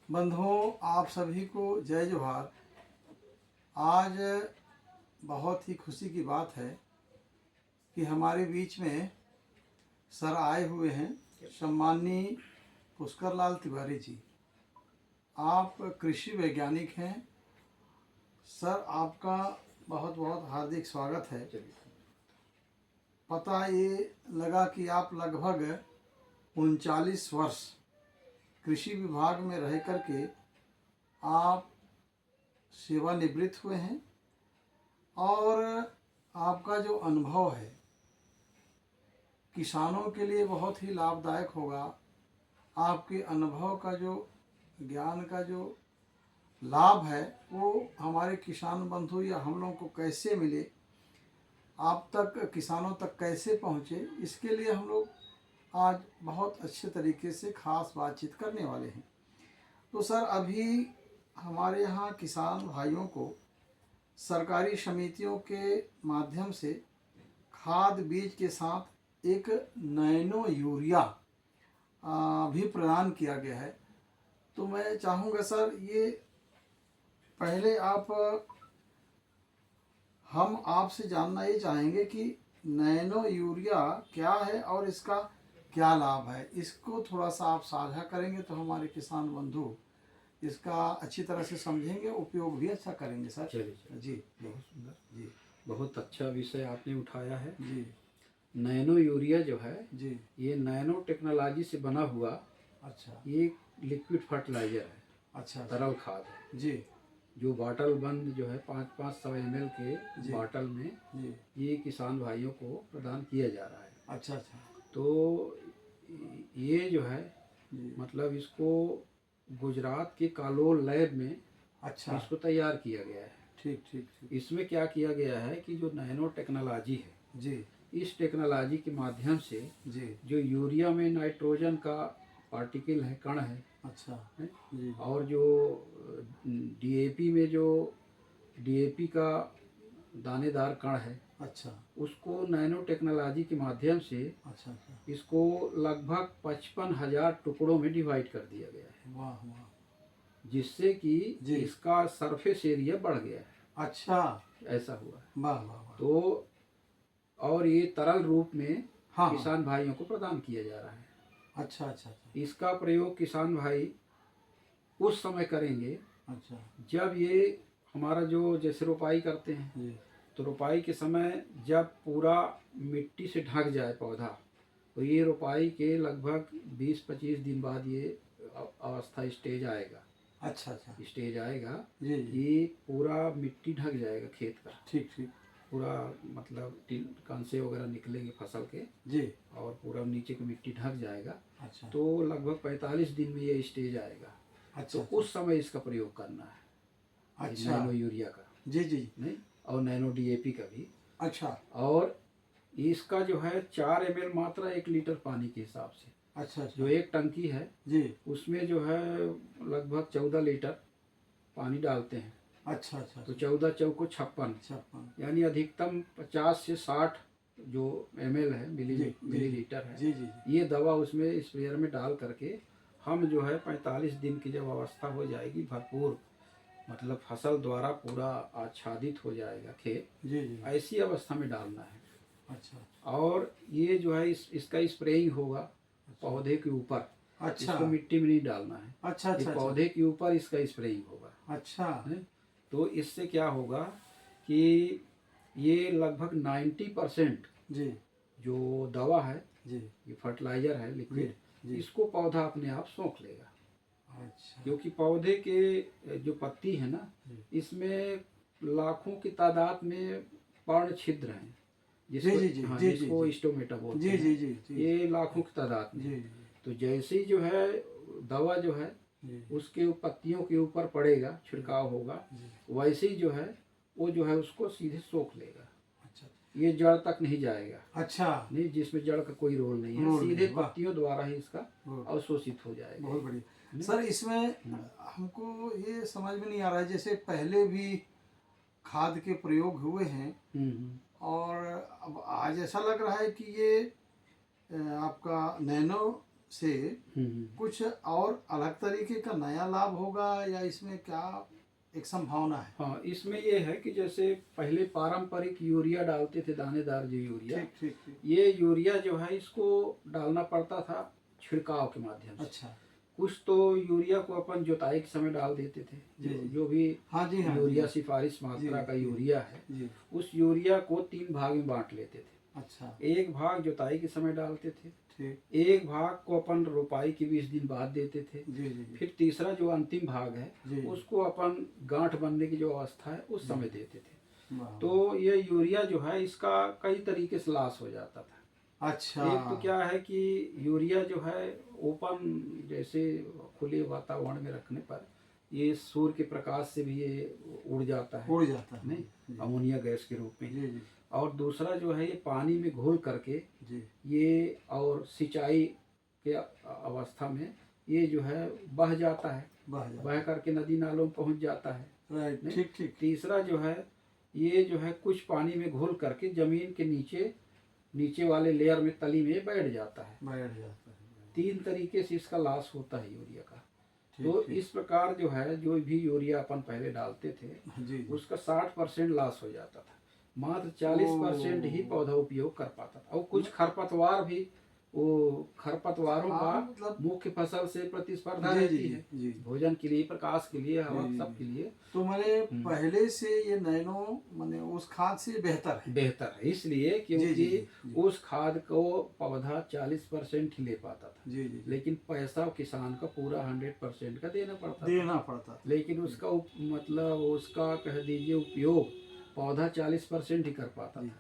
बंधुओं, आप सभी को जय जोहार। आज बहुत ही खुशी की बात है कि हमारे बीच में सर आए हुए हैं, सम्माननीय पुष्कर लाल तिवारी जी। आप कृषि वैज्ञानिक हैं। सर, आपका बहुत बहुत हार्दिक स्वागत है। पता ये लगा कि आप लगभग 39 वर्ष कृषि विभाग में रह करके आप सेवानिवृत्त हुए हैं और आपका जो अनुभव है किसानों के लिए बहुत ही लाभदायक होगा। आपके अनुभव का जो ज्ञान का जो लाभ है वो हमारे किसान बंधु या हम लोगों को कैसे मिले, आप तक किसानों तक कैसे पहुँचे, इसके लिए हम लोग आज बहुत अच्छे तरीके से खास बातचीत करने वाले हैं। तो सर, अभी हमारे यहाँ किसान भाइयों को सरकारी समितियों के माध्यम से खाद बीज के साथ एक नैनो यूरिया भी प्रदान किया गया है। तो मैं चाहूँगा सर, ये पहले हम आपसे जानना ये चाहेंगे कि नैनो यूरिया क्या है और इसका क्या लाभ है। इसको थोड़ा सा आप साझा करेंगे तो हमारे किसान बंधु इसका अच्छी तरह से समझेंगे, उपयोग भी अच्छा करेंगे सर। चलिए जी, बहुत सुंदर, जी, बहुत अच्छा विषय आपने उठाया है। जी, नैनो यूरिया जो है जी। ये नैनो टेक्नोलॉजी से बना हुआ अच्छा, ये लिक्विड फर्टिलाइजर है, अच्छा, तरल खाद है, जी, जो बाटल बंद जो है 500 ml के जी, बाटल में जी। ये किसान भाइयों को प्रदान किया जा रहा है। अच्छा, अच्छा, तो ये जो है जी, मतलब इसको गुजरात के कालोल लैब में अच्छा, इसको तैयार किया गया है। ठीक, ठीक, ठीक, इसमें क्या किया गया है कि जो नैनो टेक्नोलॉजी है, जी, इस टेक्नोलॉजी के माध्यम से जी, जो यूरिया में नाइट्रोजन का पार्टिकल है, कण है, अच्छा, है जी, और जो डीएपी में जो डीएपी का दानेदार कण है, अच्छा, उसको नैनो टेक्नोलॉजी के माध्यम से अच्छा, अच्छा, इसको लगभग 55,000 टुकड़ों में डिवाइड कर दिया गया है, वाह, वाह, जिससे कि जी, इसका सरफेस एरिया बढ़ गया है। अच्छा, ऐसा हुआ है। वाह, वाह, वाह, तो और ये तरल रूप में हाँ, हाँ, किसान भाइयों को प्रदान किया जा रहा है। अच्छा, अच्छा, अच्छा, इसका प्रयोग किसान भाई उस समय करेंगे अच्छा, जब ये हमारा जो जैसे रोपाई करते हैं, जी, तो रोपाई के समय जब पूरा मिट्टी से ढक जाए पौधा, तो ये रोपाई के लगभग 20-25 दिन बाद ये अवस्था स्टेज आएगा। अच्छा, अच्छा, स्टेज आएगा जी, जी, कि पूरा मिट्टी ढक जाएगा खेत का, ठीक, ठीक, पूरा मतलब कांसे वगैरह निकलेंगे फसल के जी, और पूरा नीचे की मिट्टी ढक जाएगा। अच्छा, तो लगभग 45 दिन में ये स्टेज आएगा। अच्छा, तो अच्छा, उस समय इसका प्रयोग करना है, अच्छा, नैनो यूरिया का जी, जी, नहीं, और नैनो डीएपी का भी। अच्छा, और इसका जो है 4 ml मात्रा 1 लीटर पानी के हिसाब से, अच्छा, अच्छा, जो एक टंकी है जी, उसमें जो है लगभग 14 लीटर पानी डालते हैं। अच्छा, अच्छा, तो 14 चौको 56, 56, यानी अधिकतम 50 से 60 जो ml है, जी, मिलीलीटर है, जी, जी, जी, ये दवा उसमें स्प्रेयर में डाल करके हम जो है 45 दिन की जब अवस्था हो जाएगी, भरपूर मतलब फसल द्वारा पूरा आच्छादित हो जाएगा खेत, जी, जी, ऐसी अवस्था में डालना है। अच्छा, और ये जो है इसका स्प्रेइंग होगा पौधे के ऊपर, अच्छा, इसको मिट्टी में नहीं डालना है, अच्छा, ये अच्छा, अच्छा, पौधे के ऊपर इसका स्प्रेइंग होगा। अच्छा, है? तो इससे क्या होगा कि ये लगभग 90% जी, जो दवा है, जी, ये फर्टिलाइजर है जी, लिक्विड, जी, इसको पौधा अपने आप सोख लेगा। अच्छा, क्योंकि पौधे के जो पत्ती है ना, जी, इसमें लाखों की तादाद में पर्ण छिद्र हैं, जी, जिसको जी, जी, हाँ जी, जी, जिसको जी, स्टोमेटा बोलते जी, हैं, जी, जी, जी, ये लाखों की तादाद में जी, है। जी, तो जैसे ही जो है दवा जो है जी, उसके पत्तियों के ऊपर पड़ेगा, छिड़काव होगा, जी, वैसे ही जो है वो जो है उसको सीधे सोख लेगा। अच्छा, ये जड़ तक नहीं जाएगा, अच्छा, नहीं, जिसमें जड़ का कोई रोल नहीं है, रोल सीधे नहीं, वाह, पत्तियों द्वारा ही इसका गुड, अवशोषित हो जाएगा। बहुत बढ़िया। नहीं? सर, इसमें हमको ये समझ में नहीं आ रहा है, जैसे पहले भी खाद के प्रयोग हुए हैं और अब आज ऐसा लग रहा है कि ये आपका नैनो से कुछ और अलग तरीके का नया लाभ होगा, या इसमें क्या एक संभावना है? हाँ, इसमें ये है कि जैसे पहले पारंपरिक यूरिया डालते थे, दानेदार जो यूरिया, ठीक ठीक ठीक। ये यूरिया जो है इसको डालना पड़ता था छिड़काव के माध्यम से। अच्छा। कुछ तो यूरिया को अपन जुताई के समय डाल देते थे, जी, जी। जो भी हाँ जी, हाँ जी। यूरिया सिफारिश मात्रा जी, का जी। यूरिया है, जी। उस यूरिया को 3 भाग में बांट लेते थे। अच्छा। एक भाग जुताई के समय डालते थे, ठीक। एक भाग को अपन रोपाई के 20 दिन बाद देते थे, जी जी जी। फिर तीसरा जो अंतिम भाग है जी। उसको अपन गांठ बनने की जो अवस्था है उस समय देते थे। वाह। तो ये यूरिया जो है इसका कई तरीके से लॉस हो जाता था। अच्छा। एक तो क्या है कि यूरिया जो है ओपन, जैसे खुले वातावरण में रखने पर ये सूर्य के प्रकाश से भी ये उड़ जाता है, उड़ जाता है। नहीं, जी। अमोनिया गैस के रूप में। जी जी और दूसरा जो है ये पानी में घोल करके जी। ये, और सिंचाई के अवस्था में ये जो है बह जाता है, बह करके नदी नालों में पहुंच जाता है। राइट। नहीं? ठीक ठीक। तीसरा जो है ये जो है कुछ पानी में घोल करके जमीन के नीचे वाले लेयर में, तली में बैठ जाता है। बैठ जाता है। 3 तरीके से इसका लॉस होता है यूरिया का। ठीक, तो ठीक। इस प्रकार जो है जो भी यूरिया अपन पहले डालते थे जी जी। उसका 60% लॉस हो जाता था, मात्र 40% ही पौधा उपयोग कर पाता था। और कुछ खरपतवार भी, वो खरपतवारों हाँ, का मतलब मुख्य फसल से प्रतिस्पर्धा जी जी रहती जी है, जी। भोजन के लिए, प्रकाश के लिए, हवा, जी, सब जी। के लिए तो मैंने पहले से ये नैनो मैंने उस खाद से बेहतर है। बेहतर है, इसलिए क्योंकि जी, जी। उस खाद को पौधा 40% ही ले पाता था, जी जी। लेकिन पैसा किसान का पूरा 100% का देना पड़ता था। देना पड़ता था। लेकिन उसका मतलब उसका कह दीजिए उपयोग पौधा 40% ही कर पाता था।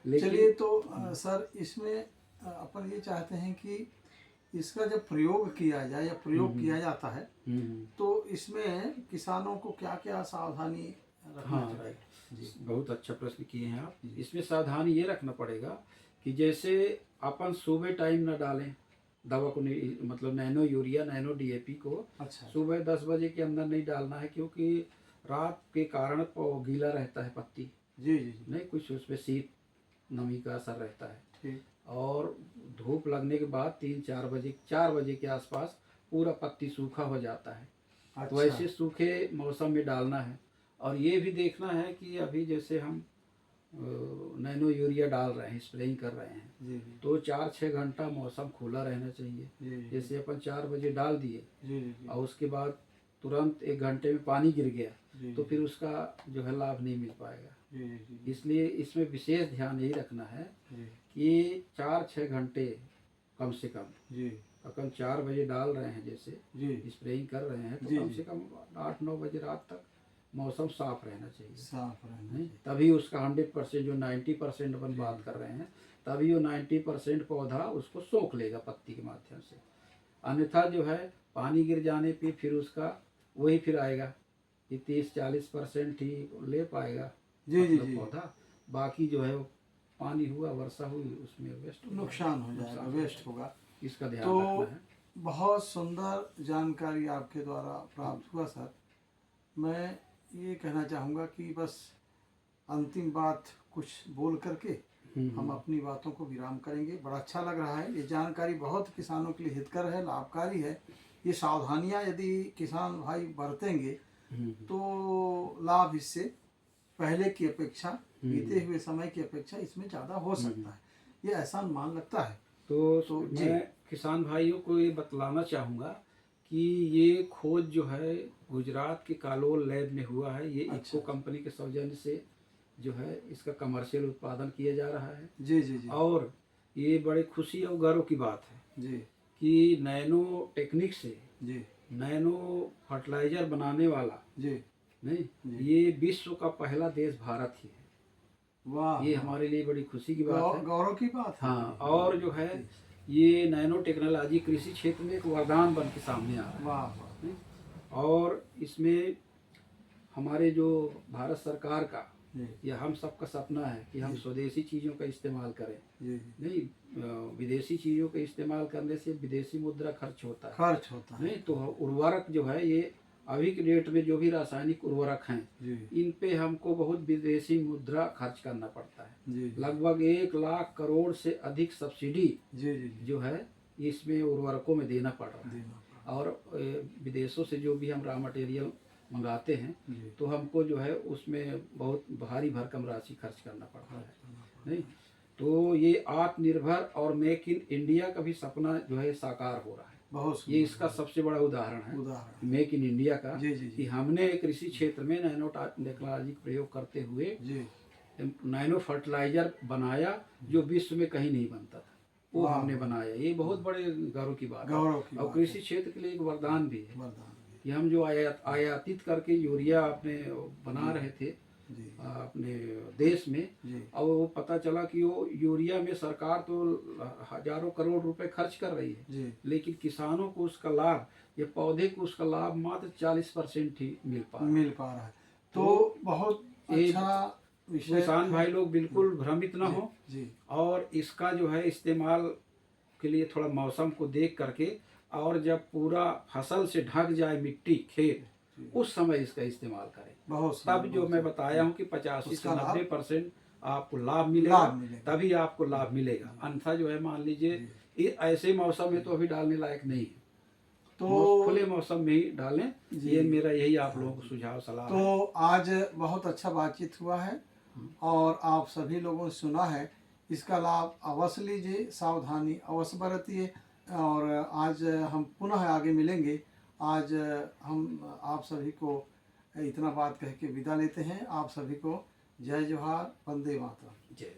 लेकिन चलिए, तो सर इसमें अपन ये चाहते हैं कि इसका जब प्रयोग किया जाए या प्रयोग किया जाता है तो इसमें किसानों को क्या क्या सावधानी रखना हाँ, चाहिए? राइट, जी। बहुत अच्छा प्रश्न किए हैं आप। इसमें सावधानी ये रखना पड़ेगा कि जैसे अपन सुबह टाइम न डालें दवा को, नहीं मतलब नैनो यूरिया, नैनो डीएपी को अच्छा। सुबह 10 बजे के अंदर नहीं डालना है, क्योंकि रात के कारण गीला रहता है पत्ती, जी जी जी। नहीं, कुछ उसमें शीत नमी का असर रहता है। ठीक। और धूप लगने के बाद 4 बजे के आसपास पूरा पत्ती सूखा हो जाता है। तो अच्छा। ऐसे सूखे मौसम में डालना है। और ये भी देखना है कि अभी जैसे हम नैनो यूरिया डाल रहे हैं, स्प्रेइंग कर रहे हैं, जी जी तो 4-6 घंटा मौसम खुला रहना चाहिए। जी जी जैसे अपन 4 बजे डाल दिए जी जी और उसके बाद तुरंत 1 घंटे में पानी गिर गया, जी तो फिर उसका जो है लाभ नहीं मिल पाएगा। जी जी जी इसलिए इसमें विशेष ध्यान यही रखना है जी कि 4-6 घंटे कम से कम, जी अपन 4 बजे डाल रहे हैं, जैसे जी। स्प्रेइंग कर रहे हैं, तो जी, कम जी। से कम 8-9 बजे रात तक मौसम साफ रहना चाहिए। साफ रहना नहीं, चाहिए। तभी उसका 100%, जो 90% अपन बात कर रहे हैं, तभी वो 90% पौधा उसको सोख लेगा पत्ती के माध्यम से। अन्यथा जो है पानी गिर जाने पे फिर उसका वही फिर आएगा कि 30-40% ही ले पाएगा जी जी मतलब जी। पौधा, बाकी जो है वो पानी हुआ, वर्षा हुई, उसमें वेस्ट नुकसान हो जाएगा, वेस्ट होगा। इसका ध्यान तो रखना है। बहुत सुंदर जानकारी आपके द्वारा प्राप्त हुआ सर। मैं ये कहना चाहूँगा कि बस अंतिम बात कुछ बोल करके हम अपनी बातों को विराम करेंगे। बड़ा अच्छा लग रहा है, ये जानकारी बहुत किसानों के लिए हितकर है, लाभकारी है। ये सावधानियाँ यदि किसान भाई बरतेंगे तो लाभ इससे पहले की अपेक्षा, बीते हुए समय की अपेक्षा इसमें ज़्यादा हो सकता है, ये ऐसा अनुमान लगता है। तो जी। मैं किसान भाइयों को ये बतलाना चाहूँगा कि ये खोज जो है गुजरात के कालोल लैब में हुआ है। ये अच्छा। इको कंपनी के सौजन्य से जो है इसका कमर्शियल उत्पादन किया जा रहा है। जी जी जी और ये बड़े खुशी और गर्व की बात है जी कि नैनो टेक्निक से जी नैनो फर्टिलाइजर बनाने वाला, जी नहीं, जी। ये विश्व का पहला देश भारत ही है। वाह, ये हमारे लिए बड़ी खुशी की बात है। गौरव की बात है। हाँ, और जो है ये नैनो टेक्नोलॉजी कृषि क्षेत्र में एक वरदान बन के सामने आ रहा है। वाह वाह। नहीं? और इसमें हमारे जो भारत सरकार का जी या हम सबका सपना है कि हम स्वदेशी चीज़ों का इस्तेमाल करें। जी। नहीं, विदेशी चीज़ों का इस्तेमाल करने से विदेशी मुद्रा खर्च होता है। खर्च होता है। नहीं, तो उर्वरक जो है ये अभी के डेट में जो भी रासायनिक उर्वरक हैं, जी इन पे हमको बहुत विदेशी मुद्रा खर्च करना पड़ता है। जी लगभग 1 लाख करोड़ से अधिक सब्सिडी जी जी जी जो है इसमें उर्वरकों में देना पड़ रहा है। देना पड़ा। और विदेशों से जो भी हम रॉ मटेरियल मंगाते हैं जी। तो हमको जो है उसमें बहुत भारी भरकम राशि खर्च करना पड़ता है, नहीं। तो ये आत्मनिर्भर और मेक इन इंडिया का भी सपना जो है साकार हो रहा है। बहुत ये सुंदर इसका सबसे बड़ा उदाहरण है उदाहरण। मेक इन इंडिया का, जी जी कि जी हमने कृषि क्षेत्र में नैनो टेक्नोलॉजी का प्रयोग करते हुए जी। नैनो फर्टिलाइजर बनाया जो विश्व में कहीं नहीं बनता था, वो वाह। हमने बनाया। ये बहुत बड़े गर्व की बात है गौरव की और बात कृषि है। क्षेत्र के लिए एक वरदान भी है वरदान भी। कि हम जो आयातित करके यूरिया अपने बना रहे थे जी अपने देश में, जी और वो पता चला कि वो यूरिया में सरकार तो हजारों करोड़ रुपए खर्च कर रही है, जी लेकिन किसानों को उसका लाभ, ये पौधे को उसका लाभ मात्र 40% ही मिल पा रहा है। मिल पा रहा है। तो बहुत ये अच्छा विषय किसान है। भाई लोग बिल्कुल भ्रमित ना जी हो, जी और इसका जो है इस्तेमाल के लिए थोड़ा मौसम को देख करके, और जब पूरा फसल से ढक जाए मिट्टी खेत, जी। उस समय इसका इस्तेमाल करें। बहुत तब सुंदर, जो बहुत मैं सुंदर। बताया हूँ कि 85 से उसका लाभ 90% आपको लाभ मिलेगा, लाभ मिलेगा। तभी आपको लाभ मिलेगा। अन्यथा जो है मान लीजिए जी। ये ऐसे मौसम में तो अभी डालने लायक नहीं है, तो खुले मौसम में ही डालें। जी। ये मेरा यही आप लोगों को सुझाव सलाह है। तो आज बहुत अच्छा बातचीत हुआ है और आप सभी लोगों ने सुना है। इसका लाभ अवश्य लीजिए, सावधानी अवश्य बरतिए। और आज हम पुनः आगे मिलेंगे। आज हम आप सभी को इतना बात कह के विदा लेते हैं। आप सभी को जय जोहार, वंदे मातरम। जय